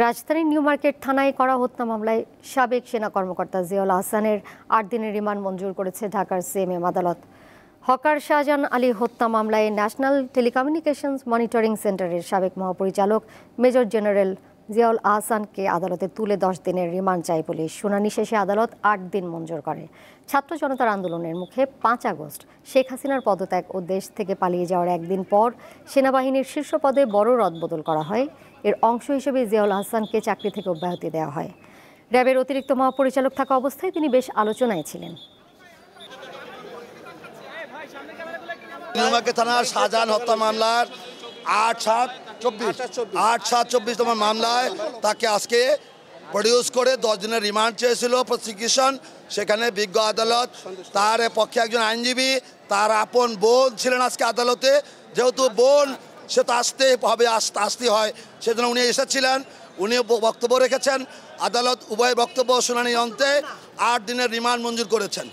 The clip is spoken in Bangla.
রাজধানীর নিউ মার্কেট থানায় করা হত্যা মামলায় সাবেক সেনা কর্মকর্তা জিয়াউল আহসানের ৮ দিনের রিমান্ড মঞ্জুর করেছে ঢাকার সিএমএম আদালত। হকার শাহজাহান আলী হত্যা মামলায় ন্যাশনাল টেলিকমিউনিকেশনস মনিটরিং সেন্টারের সাবেক মহাপরিচালক মেজর জেনারেল জিয়াউল আহসানকে আদালতে তুলে ১০ দিনের রিমান্ড চায় পুলিশ। শুনানি শেষে আদালত ৮ দিন মঞ্জুর করে। ছাত্র জনতার আন্দোলনের মুখে ৫ আগস্ট শেখ হাসিনার পদত্যাগ ও দেশ থেকে পালিয়ে যাওয়ার একদিন পর সেনাবাহিনীর শীর্ষ পদে বড় রদবদল করা হয়। এর অংশ হিসেবে জিয়াউল আহসানকে চাকরি থেকে অব্যাহতি দেওয়া হয়। র্যাবের অতিরিক্ত মহাপরিচালক থাকা অবস্থায় তিনি বেশ আলোচনায় ছিলেন। নিউ মার্কেট থানার শাহজাহান হত্যা মামলার ৮/৭/২৪ নম্বর মামলায় তাকে আজকে প্রডিউস করে ১০ দিনের রিমান্ড চেয়েছিল প্রসিকিউশন। সেখানে বিজ্ঞ আদালত তার পক্ষে একজন আইনজীবী, তার আপন বোন ছিলেন আজকে আদালতে। যেহেতু বোন, সে তো আসতে হবে, আসতে হয়, সেজন্য উনি এসেছিলেন। উনি বক্তব্য রেখেছেন। আদালত উভয় বক্তব্য শুনানি অন্তে ৮ দিনের রিমান্ড মঞ্জুর করেছেন।